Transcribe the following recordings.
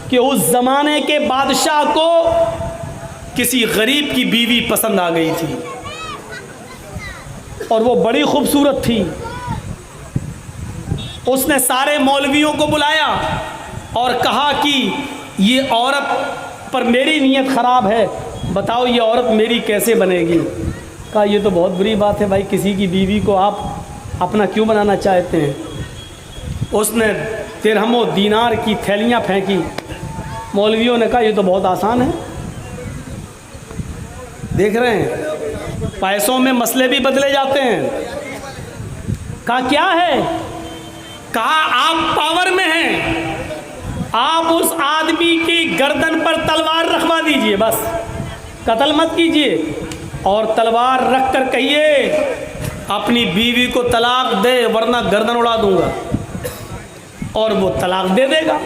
कि उस ज़माने के बादशाह को किसी गरीब की बीवी पसंद आ गई थी और वो बड़ी खूबसूरत थी। उसने सारे मौलवियों को बुलाया और कहा कि ये औरत पर मेरी नीयत ख़राब है, बताओ ये औरत मेरी कैसे बनेगी। कहा ये तो बहुत बुरी बात है भाई, किसी की बीवी को आप अपना क्यों बनाना चाहते हैं। उसने दिरहम और दीनार की थैलियाँ फेंकी। मौलवियों ने कहा ये तो बहुत आसान है। देख रहे हैं पैसों में मसले भी बदले जाते हैं। कहा क्या है, कहा आप पावर में हैं, आप उस आदमी की गर्दन पर तलवार रखवा दीजिए, बस कत्ल मत कीजिए, और तलवार रख कर कहिए अपनी बीवी को तलाक दे वरना गर्दन उड़ा दूंगा, और वो तलाक दे देगा।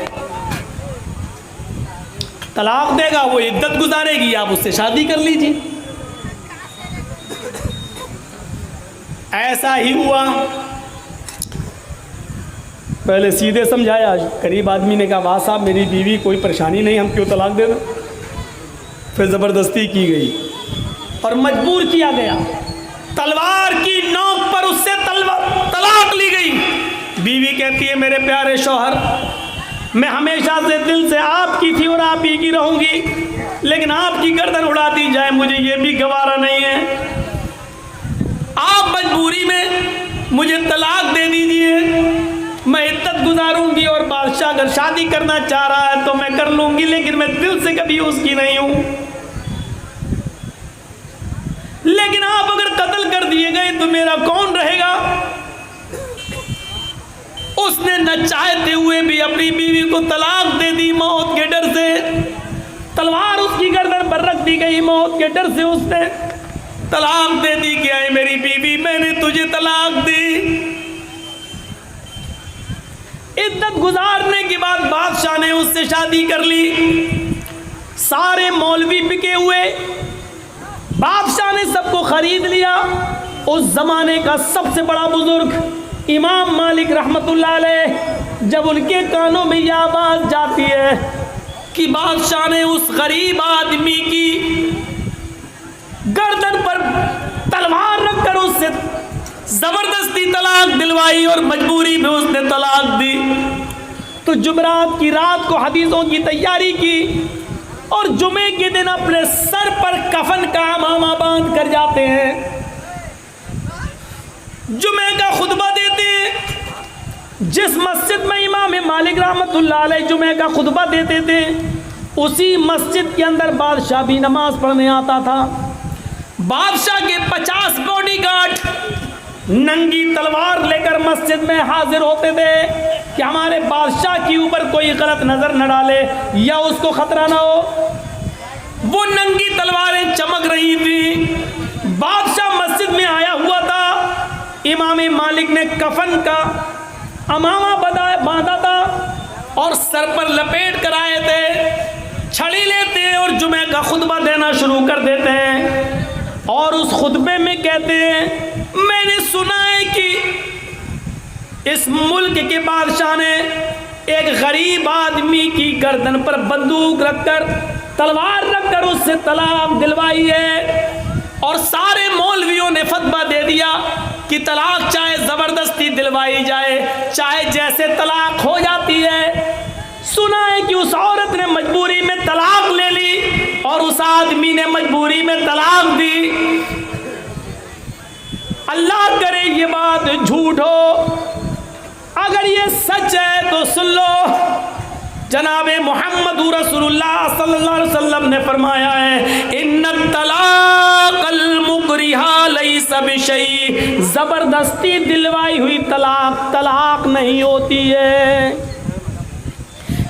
तलाक देगा, वो इद्दत गुजारेगी, आप उससे शादी कर लीजिए। ऐसा ही हुआ। पहले सीधे समझाया, करीब आदमी ने कहा वाह साहब मेरी बीवी कोई परेशानी नहीं, हम क्यों तलाक दे दें। फिर ज़बरदस्ती की गई और मजबूर किया गया। तलवार की नोक पर उससे तलाक ली गई। बीवी कहती है मेरे प्यारे शौहर, मैं हमेशा से दिल से आपकी थी और आप ही की रहूंगी, लेकिन आपकी गर्दन उड़ा दी जाए मुझे ये भी गवारा नहीं है। आप मजबूरी में मुझे तलाक दे दीजिए, मैं इद्दत गुजारूंगी और बादशाह अगर शादी करना चाह रहा है तो मैं कर लूंगी, लेकिन मैं दिल से कभी उसकी नहीं हूं। लेकिन आप अगर कत्ल कर दिए गए तो मेरा कौन रहेगा। उसने न चाहते हुए भी अपनी बीवी को तलाक दे दी मौत के डर से। तलवार उसकी गर्दन पर रख दी गई, मौत के डर से उसने तलाक दे दी। क्या है मेरी बीवी, मैंने तुझे तलाक दी। इद्दत गुजारने के बाद बादशाह ने उससे शादी कर ली। सारे मौलवी बिके हुए, बादशाह ने सबको खरीद लिया। उस जमाने का सबसे बड़ा बुजुर्ग इमाम मालिक रहमतुल्लाह अलैह, जब उनके कानों में यह आवाज जाती है कि बादशाह ने उस गरीब आदमी की गर्दन पर तलवार रखकर उससे जबरदस्ती तलाक दिलवाई और मजबूरी में उसने तलाक दी, तो जुमेरात की रात को हदीसों की तैयारी की और जुमे के दिन अपने सर पर कफन का अमामा बांध कर जाते हैं, जुमे का खुतबा देते हैं। जिस मस्जिद में इमाम मालिक रहमतुल्लाह अलैह जुमे का खुतबा देते थे, उसी मस्जिद के अंदर बादशाह भी नमाज पढ़ने आता था। बादशाह के 50 बॉडीगार्ड नंगी तलवार लेकर मस्जिद में हाजिर होते थे कि हमारे बादशाह के ऊपर कोई गलत नजर न डाले या उसको खतरा ना हो। वो नंगी तलवारें चमक रही थी। बादशाह मस्जिद में आया हुआ था। इमाम मालिक ने कफन का अमामा बांधा था और सर पर लपेट कर आए थे। छड़ी लेते हैं और जुमे का खुतबा देना शुरू कर देते हैं और उस खुतबे में कहते हैं मैंने सुना है कि इस मुल्क के बादशाह ने एक गरीब आदमी की गर्दन पर बंदूक रखकर तलवार रखकर उससे तलाक दिलवाई है, और सारे मौलवियों ने फतवा दे दिया कि तलाक चाहे जबरदस्ती दिलवाई जाए चाहे जैसे तलाक हो जाती है। सुना है कि उस औरत ने मजबूरी में तलाक ले ली और उस आदमी ने मजबूरी में तलाक दी। अल्लाह करे ये बात झूठ हो, अगर ये सच है तो सुन लो। जनाबे मोहम्मद रसूलुल्लाह सल्लल्लाहु अलैहि वसल्लम ने फरमाया है इन्ना तलाक़ल मुकरिहा लैसा बिशै, जबरदस्ती दिलवाई हुई तलाक तलाक नहीं होती है।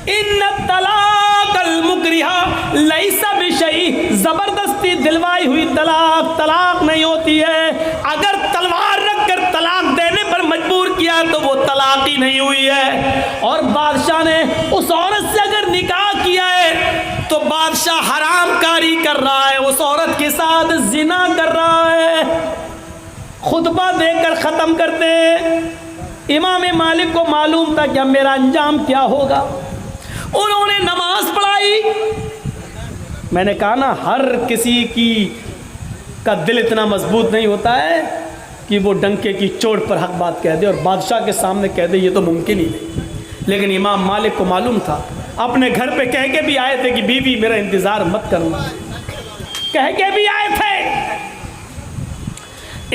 इन्ना तलाक़ल मुकरिहा लैसा बिशै, जबरदस्ती दिलवाई हुई तलाक तलाक नहीं होती है। अगर तलवार रखकर तलाक देने पर मजबूर किया तो वो तलाक ही नहीं हुई है। और बादशाह ने उस औरत से अगर निकाह किया है तो बादशाह हरामकारी कर रहा है, उस औरत के साथ जिना कर रहा है। खुतबा देकर ख़त्म करते। इमाम मालिक को मालूम था कि अब मेरा अंजाम क्या होगा। उन्होंने नमाज मैंने कहा ना, हर किसी का दिल इतना मजबूत नहीं होता है कि वो डंके की चोट पर हक बात कह दे और बादशाह के सामने कह दे, ये तो मुमकिन ही नहीं। लेकिन इमाम मालिक को मालूम था, अपने घर पे कह के भी आए थे कि बीवी मेरा इंतज़ार मत करना, कह के भी आए थे।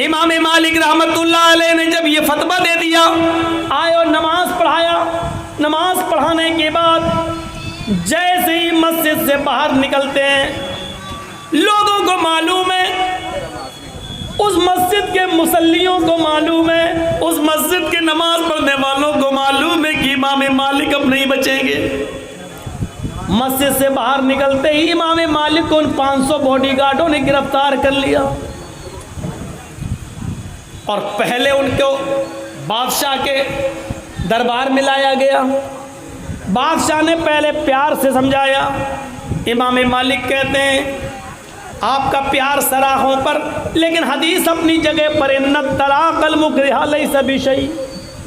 इमाम मालिक रहमतुल्लाह अलैह ने जब ये फतवा दे दिया, आए और नमाज पढ़ाया। नमाज पढ़ाने के बाद जैसे ही मस्जिद से बाहर निकलते हैं, लोगों को मालूम है, उस मस्जिद के मुसल्लियों को मालूम है, उस मस्जिद के नमाज पढ़ने वालों को मालूम है कि इमाम मालिक अब नहीं बचेंगे। मस्जिद से बाहर निकलते ही इमाम मालिक को उन 500 बॉडीगार्डों ने गिरफ्तार कर लिया और पहले उनको बादशाह के दरबार में लाया गया। बादशाह ने पहले प्यार से समझाया। इमाम मालिक कहते हैं आपका प्यार सराहों पर, लेकिन हदीस अपनी जगह पर, इन्नत तलाक अल मुकरिहा लैसा बिशै,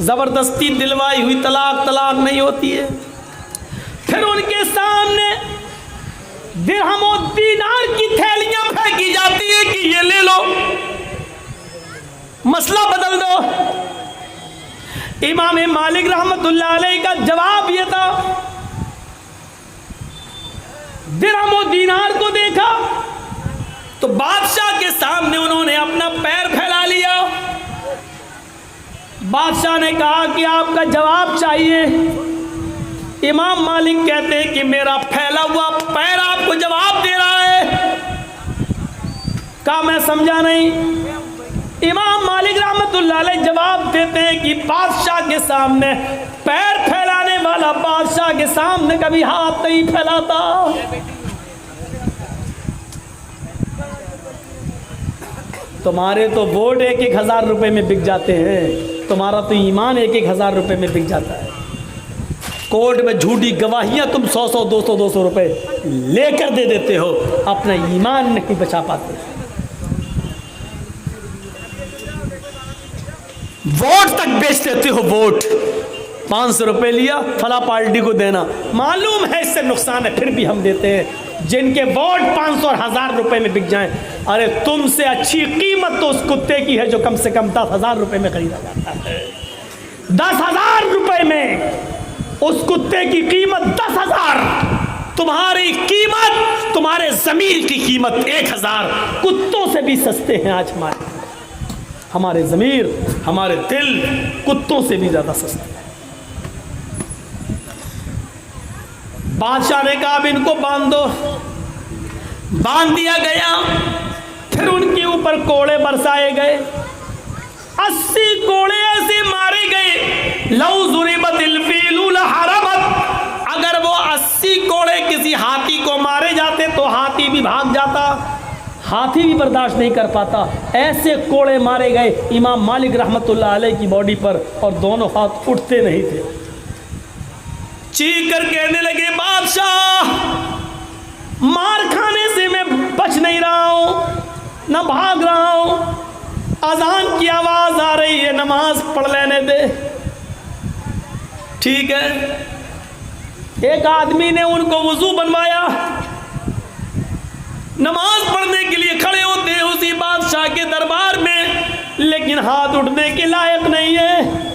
ज़बरदस्ती दिलवाई हुई तलाक तलाक नहीं होती है। फिर उनके सामने दिरहम और दीनार की थैलियां फेंकी जाती है कि ये ले लो, मसला बदल दो। इमाम मालिक रहमतुल्लाह अलैह का जवाब ये था, दिरहम और दीनार को देखा तो बादशाह के सामने उन्होंने अपना पैर फैला लिया। बादशाह ने कहा कि आपका जवाब चाहिए। इमाम मालिक कहते हैं कि मेरा फैला हुआ पैर आपको जवाब दे रहा है। कहा मैं समझा नहीं। इमाम मालिक रहमतुल्लाह अलैह जवाब देते हैं कि बादशाह के सामने पैर फैलाने वाला बादशाह के सामने कभी हाथ नहीं फैलाता। तुम्हारे तो वोट 1,000 रुपए में बिक जाते हैं, तुम्हारा तो ईमान 1,000 रुपए में बिक जाता है। कोर्ट में झूठी गवाहियां तुम 100 200 रुपए लेकर दे देते हो, अपना ईमान नहीं बचा पाते। वोट तक बेच देते हो। वोट 500 रुपए लिया, फला पार्टी को देना, मालूम है इससे नुकसान है, फिर भी हम देते हैं। जिनके वोट 500 और 1000 रुपए में बिक जाएं, अरे तुमसे अच्छी कीमत तो उस कुत्ते की है जो कम से कम 10,000 रुपए में खरीदा जाता है। 10,000 रुपए में उस कुत्ते की कीमत 10,000, तुम्हारी कीमत, तुम्हारे ज़मीर की कीमत 1,000। कुत्तों से भी सस्ते हैं आज हमारे ज़मीर, हमारे दिल कुत्तों से भी ज़्यादा सस्ते हैं। बादशाह ने कहा अब इनको बांध दो। बांध दिया गया। फिर उनके ऊपर कोड़े बरसाए गए। 80 कोड़े ऐसे मारे गए, लौ ज़ुरिबतिल फ़ीलु लहरबत। अगर वो 80 कोड़े किसी हाथी को मारे जाते तो हाथी भी भाग जाता, हाथी भी बर्दाश्त नहीं कर पाता। ऐसे कोड़े मारे गए इमाम मालिक रहमतुल्लाह अलैह की बॉडी पर, और दोनों हाथ उठते नहीं थे। चीख कर कहने लगे बादशाह, मार खाने से मैं बच नहीं रहा हूँ, न भाग रहा हूँ, अजान की आवाज़ आ रही है, नमाज पढ़ लेने दे। ठीक है। एक आदमी ने उनको वुज़ू बनवाया, नमाज पढ़ने के लिए खड़े होते हैं उसी बादशाह के दरबार में, लेकिन हाथ उठने के लायक नहीं है।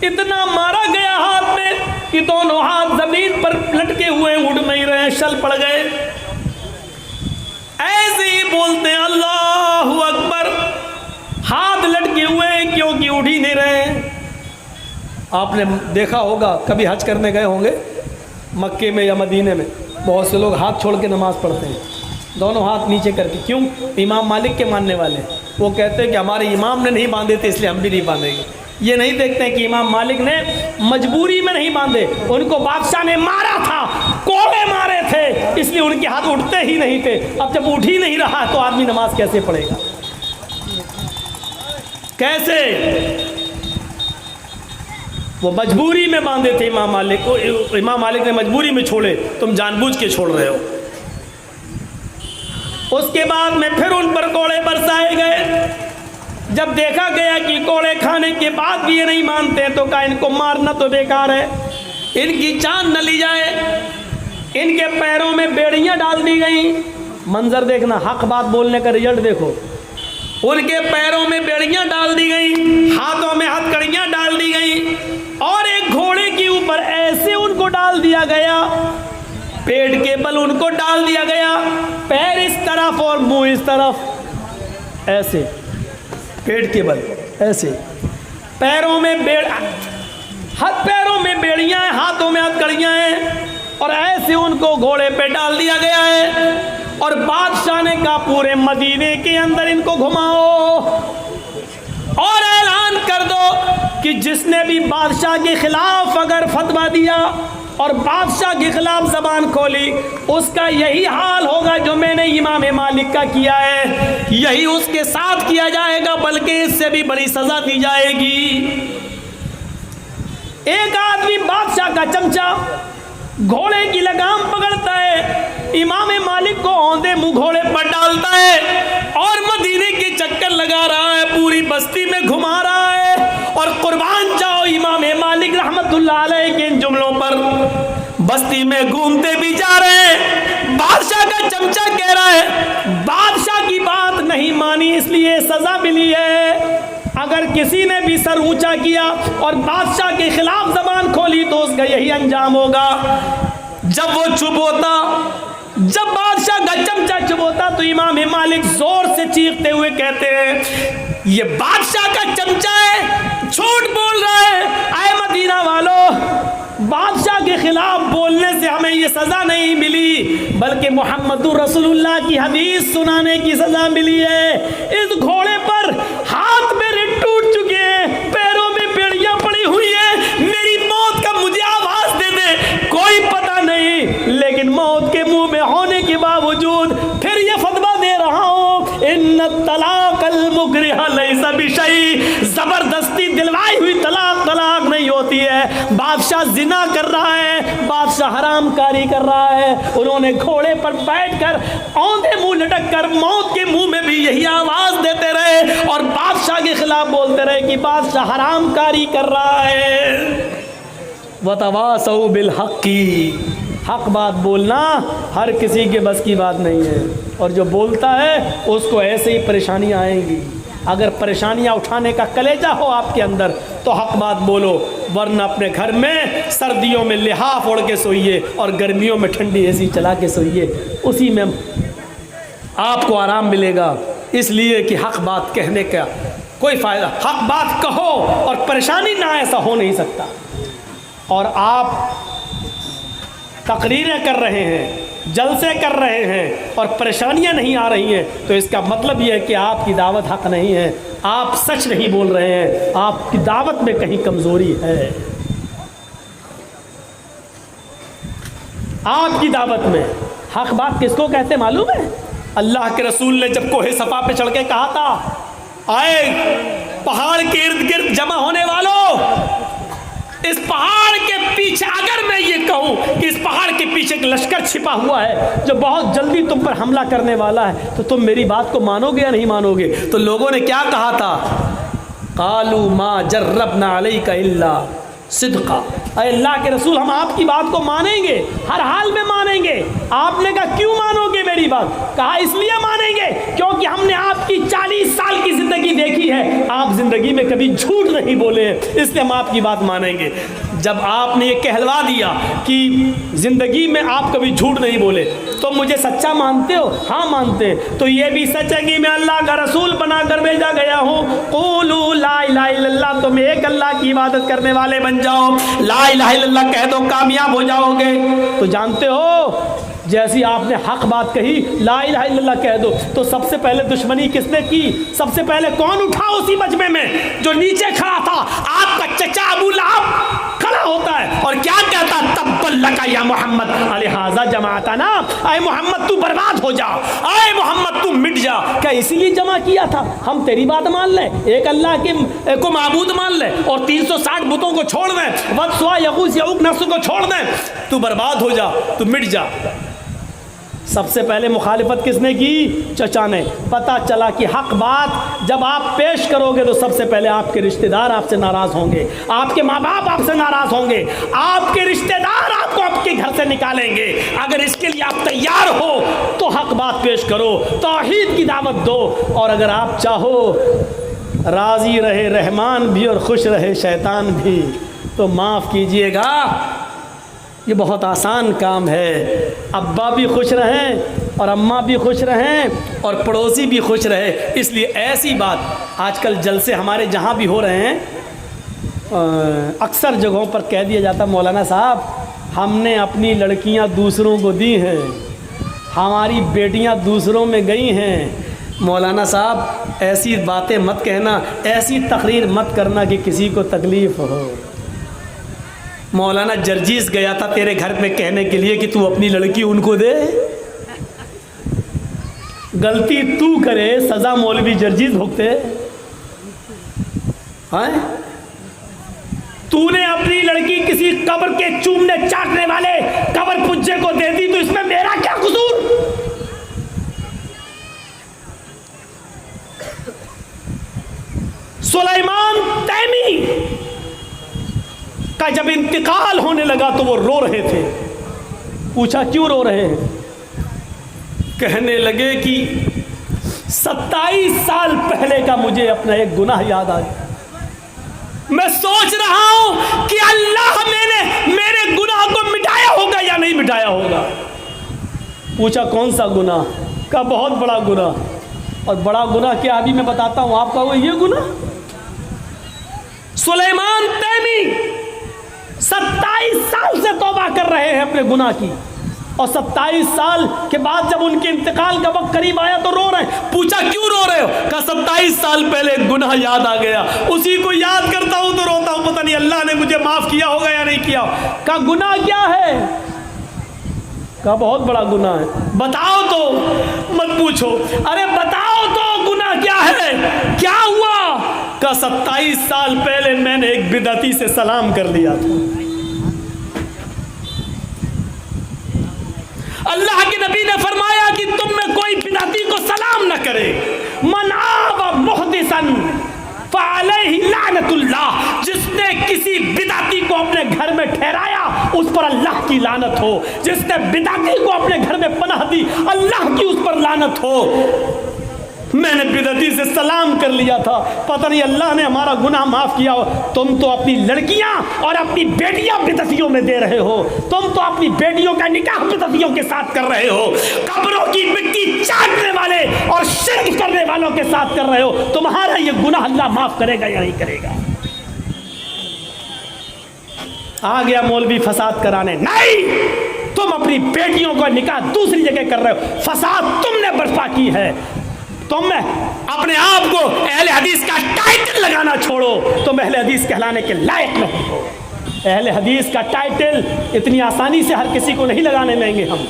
इतना मारा गया हाथ में कि दोनों हाथ जमीन पर लटके हुए, उड़ नहीं रहे, शल पड़ गए। ऐसे ही बोलते हैं अल्लाहु अकबर, हाथ लटके हुए क्योंकि उठ ही नहीं रहे। आपने देखा होगा, कभी हज करने गए होंगे मक्के में या मदीने में, बहुत से लोग हाथ छोड़ के नमाज पढ़ते हैं, दोनों हाथ नीचे करके। क्यों? इमाम मालिक के मानने वाले, वो कहते हैं कि हमारे इमाम ने नहीं बांधे थे इसलिए हम भी नहीं बांधेंगे। ये नहीं देखते हैं कि इमाम मालिक ने मजबूरी में नहीं बांधे, उनको बादशाह ने मारा था, कोड़े मारे थे, इसलिए उनके हाथ उठते ही नहीं थे। अब जब उठ ही नहीं रहा तो आदमी नमाज कैसे पढ़ेगा? कैसे? वो मजबूरी में बांधे थे इमाम मालिक को, इमाम मालिक ने मजबूरी में छोड़े, तुम जानबूझ के छोड़ रहे हो। उसके बाद में फिर उन पर कोड़े बरसाए गए। जब देखा गया कि कोड़े खाने के बाद भी ये नहीं मानते, तो कहा इनको मारना तो बेकार है, इनकी जान न ली जाए। इनके पैरों में बेड़ियां डाल दी गई। मंजर देखना, हक बात बोलने का रिजल्ट देखो। उनके पैरों में बेड़ियां डाल दी गई, हाथों में हथकड़ियां डाल दी गई, और एक घोड़े के ऊपर ऐसे उनको डाल दिया गया, पेट के बल उनको डाल दिया गया, पैर इस तरफ और मुंह इस तरफ, ऐसे पेट के बल ऐसे, पैरों में पैरों में बेड़ियां हैं, हाथों में हथकड़ियां हैं, और ऐसे उनको घोड़े पे डाल दिया गया है। और बादशाह ने कहा पूरे मदीने के अंदर इनको घुमाओ और ऐलान कर दो कि जिसने भी बादशाह के खिलाफ अगर फतवा दिया और बादशाह के खिलाफ जबान खोली, उसका यही हाल होगा जो मैंने इमाम मालिक का किया है, यही उसके साथ किया जाएगा, बल्कि इससे भी बड़ी सजा दी जाएगी। एक आदमी बादशाह का चमचा घोड़े की लगाम पकड़ता है, इमाम मालिक को औंधे मुंह घोड़े पर डालता है और मदीने के चक्कर लगा रहा है, पूरी बस्ती में घुमा रहा है। और कुर्बान जाओ इमाम मालिक रहमतुल्लाह अलैह के इन जुमलों पर, बस्ती में घूमते भी जा रहे हैं। बादशाह का चमचा कह रहा है बादशाह की बात नहीं मानी इसलिए सजा मिली है। अगर किसी ने भी सर ऊंचा किया और बादशाह के खिलाफ जबान खोली तो उसका यही अंजाम होगा। जब वो चुप होता, जब बादशाह का चमचा चुप होता, तो इमाम मालिक जोर से चीखते हुए कहते हैं ये बादशाह का चमचा है, झूठ बोल रहा है। आए मदीना वालों, बादशाह के खिलाफ बोलने से हमें ये सजा नहीं मिली, बल्कि मोहम्मदुर रसूलुल्लाह की हदीस सुनाने की सजा मिली है। इस घोड़े पर हाथ मेरे टूट चुके हैं, पैरों में बेड़ियां पड़ी हुई है, मेरी मौत का मुझे आवाज दे दे, कोई पता नहीं, लेकिन मौत के मुंह में होने के बावजूद फिर ये फतवा दे रहा हूं, इन्न तलाक़ल मुकरिहा लैसा बिशै, जबरदस्ती दिलवाई हुई तलाक तलाक नहीं होती है। बादशाह जिना कर रहा है, बादशाह हरामकारी कर रहा है। उन्होंने घोड़े पर बैठकर औंधे मुंह लटक कर मौत के मुंह में भी यही आवाज देते रहे और बादशाह के खिलाफ बोलते रहे कि बादशाह हरामकारी कर रहा है। वतवासौ बिल हक़्क़ी, हक बात बोलना हर किसी के बस की बात नहीं है, और जो बोलता है उसको ऐसे ही परेशानियां आएंगी। अगर परेशानियां उठाने का कलेजा हो आपके अंदर तो हक बात बोलो, वरना अपने घर में सर्दियों में लिहाफ ओढ़ के सोइए और गर्मियों में ठंडी एसी चला के सोइए, उसी में आपको आराम मिलेगा। इसलिए कि हक बात कहने का कोई फ़ायदा, हक बात कहो और परेशानी ना, ऐसा हो नहीं सकता। और आप तकरीरें कर रहे हैं, जलसे कर रहे हैं और परेशानियां नहीं आ रही हैं, तो इसका मतलब यह है कि आपकी दावत हक नहीं है, आप सच नहीं बोल रहे हैं, आपकी दावत में कहीं कमज़ोरी है। आपकी दावत में हक बात किसको कहते मालूम है? अल्लाह के रसूल ने जब कोहे सफा पे चढ़ के कहा था, आए पहाड़ के इर्द गिर्द जमा होने वालों, इस पहाड़ के पीछे, अगर मैं ये कहूं कि इस पहाड़ के पीछे एक लश्कर छिपा हुआ है जो बहुत जल्दी तुम पर हमला करने वाला है, तो तुम मेरी बात को मानोगे या नहीं मानोगे? तो लोगों ने क्या कहा था? कालू मा जर्रबना अलैका इल्ला सिद्का, अल्लाह के रसूल हम आपकी बात को मानेंगे, हर हाल में मानेंगे। आपने कहा क्यों मानोगे मेरी बात? कहा इसलिए मानेंगे क्योंकि हमने आपकी 40 साल की जिंदगी देखी है, आप जिंदगी में कभी झूठ नहीं बोले हैं, इसलिए हम आपकी बात मानेंगे। जब आपने ये कहलवा दिया कि जिंदगी में आप कभी झूठ नहीं बोले, तो मुझे सच्चा मानते हो? हाँ मानते। तो ये भी सच है कि मैं अल्लाह का रसूल बनाकर भेजा गया हूँ। क़ूलू ला इलाहा इल्लल्लाह, तुम एक अल्लाह की इबादत करने वाले बन जाओ, ला इलाहा इल्लल्लाह कह दो, कामयाब हो जाओगे। तो जानते हो, जैसी आपने हक बात कही, ला इलाहा इल्लल्लाह कह दो, तो सबसे पहले दुश्मनी किसने की? सबसे पहले कौन उठा उसी मजमे में? जो नीचे खड़ा था, आपका चचा अबू लहब खड़ा होता है और क्या कहता? तब्बल्लका या मोहम्मद अलिहाजा जमाता ना, आए मोहम्मद तू बर्बाद हो जा, आए मोहम्मद तू मिट जा। क्या इसीलिए जमा किया था? हम तेरी बात मान लें, एक अल्लाह के को माबूद मान लें और 360 बुतों को छोड़ दें, वत्सवा यगूस यऊक नफ्स को छोड़ दें, तू बर्बाद हो जा, तू मिट जा। सबसे पहले मुखालिफत किसने की? चचा ने। पता चला कि हक बात जब आप पेश करोगे तो सबसे पहले आपके रिश्तेदार आपसे नाराज़ होंगे, आपके माँ बाप आपसे नाराज़ होंगे, आपके रिश्तेदार आपको आपके घर से निकालेंगे। अगर इसके लिए आप तैयार हो तो हक बात पेश करो, तौहीद की दावत दो। और अगर आप चाहो राज़ी रहे रहमान भी और खुश रहे शैतान भी, तो माफ़ कीजिएगा, ये बहुत आसान काम है। अब्बा भी खुश रहें और अम्मा भी खुश रहें और पड़ोसी भी खुश रहे। इसलिए ऐसी बात आजकल जलसे हमारे जहाँ भी हो रहे हैं, अक्सर जगहों पर कह दिया जाता, मौलाना साहब हमने अपनी लड़कियाँ दूसरों को दी हैं, हमारी बेटियाँ दूसरों में गई हैं। मौलाना साहब ऐसी बातें मत कहना, ऐसी तकरीर मत करना कि किसी को तकलीफ़ हो। मौलाना जर्जीस गया था तेरे घर पे कहने के लिए कि तू अपनी लड़की उनको दे। गलती तू करे, सज़ा मौलवी जर्जीस भुगते। हैं? तूने अपनी लड़की किसी कब्र के चूमने चाटने वाले कब्र पुज्जे को दे दी, तो इसमें मेरा क्या कसूर? सुलेमान तैमी का जब इंतकाल होने लगा तो वो रो रहे थे। पूछा क्यों रो रहे हैं? कहने लगे कि 27 साल पहले का मुझे अपना एक गुनाह याद आ गया। मैं सोच रहा हूं कि अल्लाह मेरे गुनाह को मिटाया होगा या नहीं मिटाया होगा। पूछा कौन सा गुनाह? का बहुत बड़ा गुनाह। और बड़ा गुनाह क्या? अभी मैं बताता हूं आपका। वो ये गुनाह सुलेमान तैमी 27 साल से तौबा कर रहे हैं अपने गुनाह की, और 27 साल के बाद जब उनके इंतकाल का वक्त करीब आया तो रो रहे हैं। पूछा क्यों रो रहे हो? कहा 27 साल पहले गुनाह याद आ गया, उसी को याद करता हूं तो रोता हूं, पता नहीं अल्लाह ने मुझे माफ किया होगा या नहीं किया। कहा गुनाह क्या है? कहा बहुत बड़ा गुनाह है। बताओ तो, मत पूछो, अरे बताओ तो गुनाह क्या है, क्या हुआ? का 27 साल पहले मैंने एक बिदअती से सलाम कर लिया था। अल्लाह के नबी ने फरमाया कि तुम में कोई बिदअती को सलाम न करे। मन आवा मुहदिसन फअलैहि लानतुल्लाह, जिसने किसी बिदअती को अपने घर में ठहराया उस पर अल्लाह की लानत हो। जिसने बिदअती को अपने घर में पनाह दी अल्लाह की उस पर लानत हो। मैंने बिदअती से सलाम कर लिया था, पता नहीं अल्लाह ने हमारा गुनाह माफ़ किया हो। तुम तो अपनी लड़कियां और अपनी बेटियां बिदअतियों में दे रहे हो। तुम तो अपनी बेटियों का निकाह बिदअतियों के साथ कर रहे हो। कब्रों की मिट्टी चाटने वाले और शिर्क करने वालों के साथ कर रहे हो। तुम्हारा ये गुनाह अल्लाह माफ़ करेगा या नहीं करेगा? आ गया मौलवी फसाद कराने। नहीं, तुम अपनी बेटियों का निकाह दूसरी जगह कर रहे हो। फसाद तुमने बर्पा की है। तुम अपने आप को अहले हदीस का टाइटल लगाना छोड़ो, तुम अहले हदीस कहलाने के लायक नहीं हो। अहले हदीस का टाइटल इतनी आसानी से हर किसी को नहीं लगाने देंगे हम।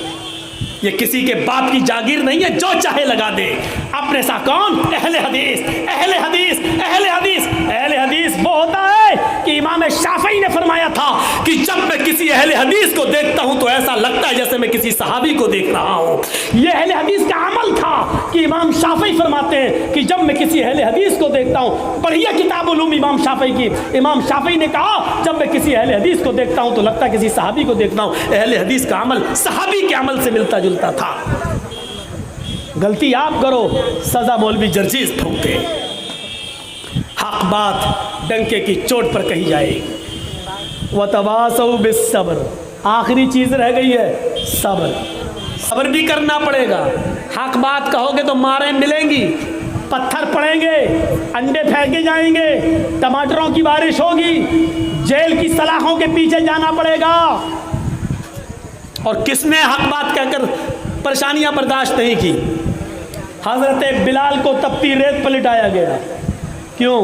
ये किसी के बाप की जागीर नहीं है, जो चाहे लगा दे। अपने सा कौन? अहले हदीस, अहले हदीस, अहले हदीस। अहले हदीस वो होता है कि इमाम शाफई ने फरमाया था कि जब मैं किसी अहले हदीस को देखता हूं तो ऐसा लगता है जैसे मैं किसी सहाबी को देख रहा हूं। यह अहले हदीस का अमल था कि इमाम शाफई फरमाते हैं कि जब मैं किसी अहले हदीस को देखता हूं, पढ़िए किताब उलूम इमाम शाफई की। इमाम शाफई ने कहा जब मैं किसी अहले हदीस को देखता हूं तो लगता है किसी सहाबी को देखता हूं। अहले हदीस का अमल सहाबी के अमल से मिलता जुलता था। गलती आप करो, सजा मौलवी जर्जीस ठोकते। हक बात डंके की चोट पर कही जाएगी। वतवासौ बिस्सब्र, आखिरी चीज रह गई है सब्र। सब्र भी करना पड़ेगा। हक बात कहोगे तो मारें मिलेंगी, पत्थर पड़ेंगे, अंडे फेंके जाएंगे, टमाटरों की बारिश होगी, जेल की सलाखों के पीछे जाना पड़ेगा। और किसने हक बात कहकर परेशानियां बर्दाश्त नहीं की? हजरत बिलाल को तपती रेत पर लिटाया गया। क्यों?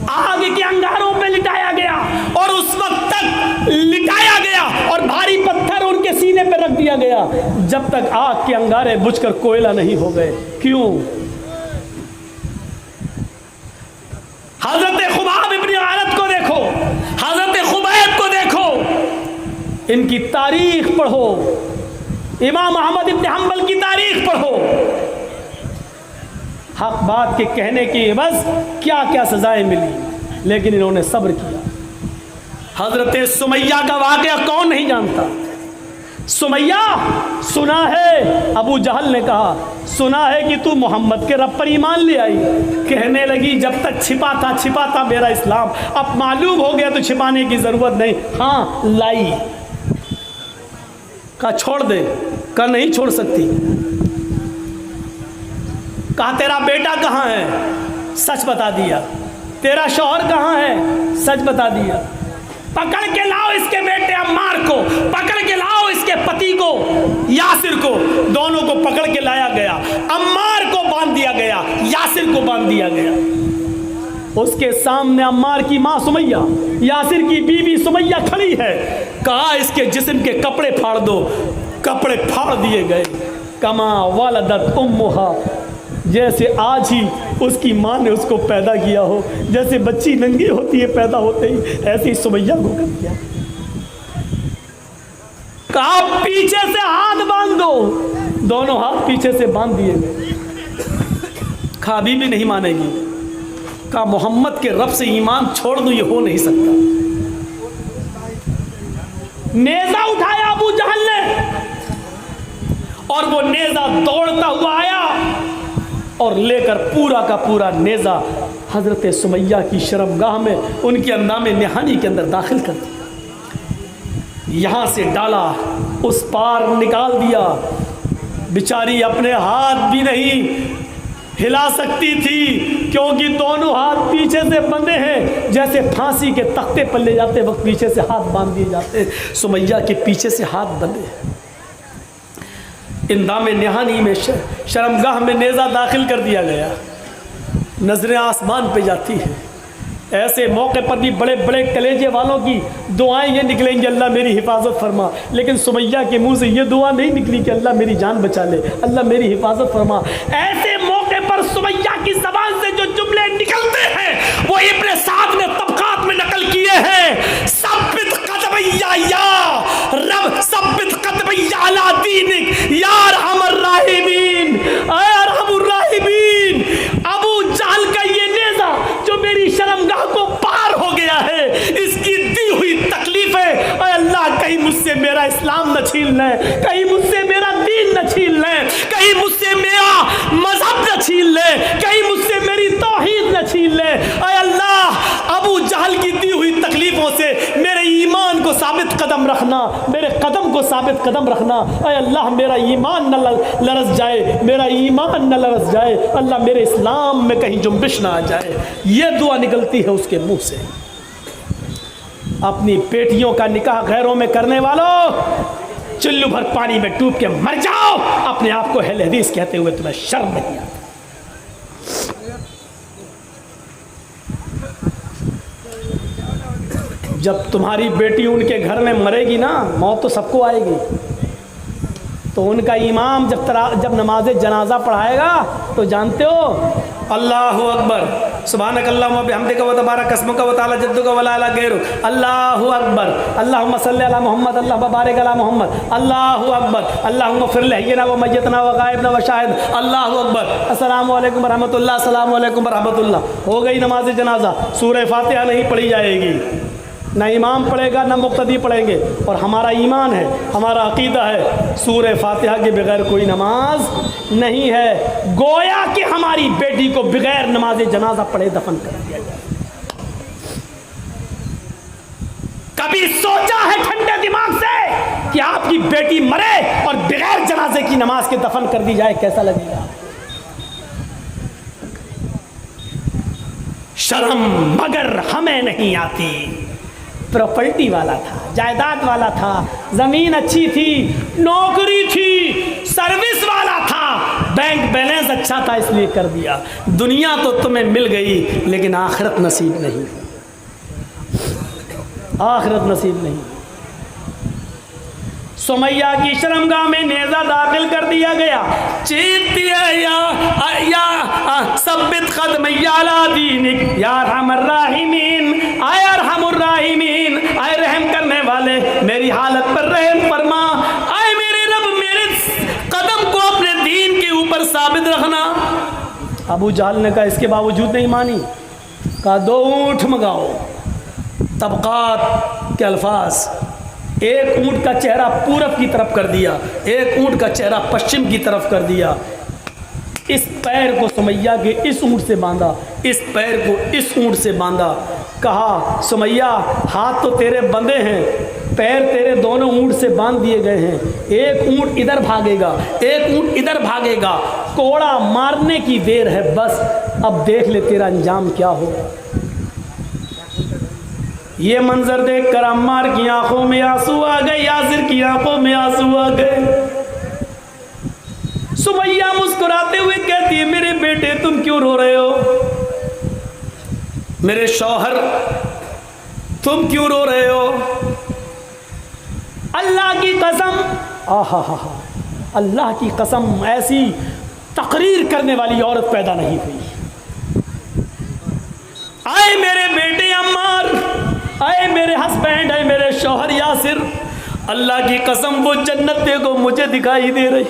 आग के अंगारों पे लिटाया गया और उस वक्त तक लिटाया गया और भारी पत्थर उनके सीने पे रख दिया गया जब तक आग के अंगारे बुझकर कोयला नहीं हो गए। क्यों? हजरत खुबाब इब्न आरत को देखो, हजरत खुबैब को देखो, इनकी तारीख पढ़ो। इमाम अहमद इब्न हम्बल की तारीख पढ़ो, हक बात के कहने की बस क्या क्या सजाएं मिली, लेकिन इन्होंने सब्र किया। हजरत सुमैया का वाकया कौन नहीं जानता। सुमैया, सुना है, अबू जहल ने कहा, सुना है कि तू मोहम्मद के रब पर ईमान ले आई। कहने लगी जब तक छिपा था मेरा इस्लाम, अब मालूम हो गया तो छिपाने की जरूरत नहीं। हाँ लाई, कहा छोड़ दे, कहा नहीं छोड़ सकती। कहा तेरा बेटा कहाँ है, सच बता दिया। तेरा शौहर कहाँ है, सच बता दिया। पकड़ के लाओ इसके बेटे अम्मार को, पकड़ के लाओ इसके पति को यासिर को। दोनों को पकड़ के लाया गया, अम्मार को बांध दिया गया, यासिर को बांध दिया गया। उसके सामने अम्मार की मां सुमैया, यासिर की बीवी सुमैया खड़ी है। कहा इसके जिस्म के कपड़े फाड़ दो, कपड़े फाड़ दिए गए। कमा वलदत उम्मुहा, जैसे आज ही उसकी माँ ने उसको पैदा किया हो, जैसे बच्ची नंगी होती है पैदा होते ही, ऐसे ही सुमैया को कर दिया। कहा पीछे से हाथ बांध दो, दोनों हाथ पीछे से बांध दिए गए। खाबी भी नहीं मानेगी। कहा मोहम्मद के रब से ईमान छोड़ दूं, ये हो नहीं सकता। नेजा उठाया अबू जहल ने, और वो नेजा दौड़ता हुआ आया और लेकर पूरा का पूरा नेजा हजरत सुमैया की शर्मगाह में, उनके अंदामे निहानी के अंदर दाखिल कर दिया। यहाँ से डाला, उस पार निकाल दिया। बेचारी अपने हाथ भी नहीं हिला सकती थी, क्योंकि दोनों हाथ पीछे से बंधे हैं, जैसे फांसी के तख्ते पर ले जाते वक्त पीछे से हाथ बांध दिए जाते। सुमैया के पीछे से हाथ बंधे हैं। इंदामे निहानी में शर्मगाह में नेज़ा दाखिल कर दिया गया। नजरें आसमान पे जाती है। ऐसे मौके पर भी बड़े बड़े कलेजे वालों की दुआएं ये निकलेंगी, अल्लाह मेरी हिफाजत फरमा। लेकिन सुमैया के मुंह से ये दुआ नहीं निकली कि अल्लाह मेरी जान बचा ले, अल्लाह मेरी हिफाजत फरमा। ऐसे मौके पर सुमैया की ज़बान से जो जुमले निकलते हैं वो इब्ने साद ने तबकात में नकल किए हैं। सब्बित कदमैया या रब, सब्बित कदमैया अला दीनिक या अरहमर राहिमीन, ऐ अरहमुर राहिमीन। अबू जहल का ये नेज़ा जो मेरी शर्मगाह को पार हो गया है, इसकी दी हुई तकलीफें, ऐ अल्लाह कहीं मुझसे मेरा इस्लाम न छीन ले, कहीं मुझसे मेरा दीन न छीन ले, कहीं मुझसे मेरा मजहब न छीन ले, कहीं मुझसे मेरी तौहीद न छीन ले। ऐ अल्लाह अबू जहल की दी हुई तकलीफों से मेरे ईमान को साबित कदम रखना, मेरे कदम को साबित कदम रखना। ऐ अल्लाह मेरा ईमान न लरस जाए, मेरा ईमान न लरस जाए, अल्लाह मेरे इस्लाम में कहीं जुम्बिश ना आ जाए। ये दुआ निकलती है उसके मुंह से। अपनी बेटियों का निकाह गैरों में करने वालों, चुल्लू भर पानी में डूब के मर जाओ, अपने आप को अहले हदीस कहते हुए तुम्हें शर्म नहीं आती। जब तुम्हारी बेटी उनके घर में मरेगी ना, मौत तो सबको आएगी, तो उनका इमाम जब नमाज जनाजा पढ़ाएगा तो जानते हो, अल्लाहु अकबर सुभानक अल्लाहुम्मा बिहम्दिका व तबारक अस्मुका व तआला जद्दुका व ला इलाहा गैरुक, अल्लाहु अकबर, अल्लाहुम्मा सल्लि अला मोहम्मद, अल्लाहुम्मा बारिक अला मोहम्मद, अल्लाहु अकबर, अल्लाहुम्मा फिर लहयना व मय्यतना व गायबना व शाहिद, अल्लाहु अकबर, अस्सलामु अलैकुम व रहमतुल्लाह, अस्सलामु अलैकुम व रहमतुल्लाह। हो गई नमाज जनाजा। सूरह फातिहा नहीं पढ़ी जाएगी, ना इमाम पढ़ेगा ना मुक्तदी पढ़ेंगे। और हमारा ईमान है, हमारा अकीदा है, सूरह फातिहा के बगैर कोई नमाज नहीं है। गोया कि हमारी बेटी को बगैर नमाज जनाजा पढ़े दफन कर दिया जाए। कभी सोचा है ठंडे दिमाग से कि आपकी बेटी मरे और बगैर जनाजे की नमाज के दफन कर दी जाए, कैसा लगेगा? शर्म मगर हमें नहीं आती। प्रॉपर्टी वाला था, जायदाद वाला था, ज़मीन अच्छी थी, नौकरी थी, सर्विस वाला था, बैंक बैलेंस अच्छा था, इसलिए कर दिया। दुनिया तो तुम्हें मिल गई लेकिन आखिरत नसीब नहीं, आखिरत नसीब नहीं। सुमैया की शर्मगाह में नेज़ा दाखिल कर दिया गया। चीती या सब्बित कदमैया अला दीनिक या अरहमर राहिमीन, आय अरहमुर राहिमीन, आय रहम करने वाले मेरी हालत पर रहम फरमा, आय मेरे रब मेरे अबू जहल ने कहा इसके बावजूद नहीं मानी। कहा 2 ऊँट मंगाओ। तबकात के अल्फाज, एक ऊँट का चेहरा पूरब की तरफ कर दिया, एक ऊँट का चेहरा पश्चिम की तरफ कर दिया। इस पैर को सुमैया के इस ऊँट से बांधा, इस पैर को इस ऊँट से बांधा। कहा सुमैया हाथ तो तेरे बंधे हैं, पैर तेरे दोनों ऊँट से बांध दिए गए हैं, एक ऊँट इधर भागेगा, एक ऊँट इधर भागेगा, कोड़ा मारने की देर है बस, अब देख ले तेरा अंजाम क्या होगा। ये मंजर देखकर अम्मार की आंखों में आंसू आ गए, यासिर की आंखों में आंसू आ गए। सुमैया मुस्कुराते हुए कहती है मेरे बेटे तुम क्यों रो रहे हो, मेरे शौहर तुम क्यों रो रहे हो। अल्लाह की कसम, आहा हा हा, अल्लाह की कसम ऐसी तकरीर करने वाली औरत पैदा नहीं हुई। आए मेरे बेटे अम्मार, आए मेरे हस्बैंड, आए मेरे शौहर यासिर, अल्लाह की कसम वो जन्नत देखो मुझे दिखाई दे रही,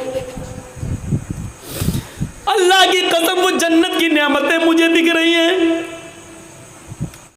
अल्लाह की कसम वो जन्नत की नेमतें मुझे दिख रही हैं।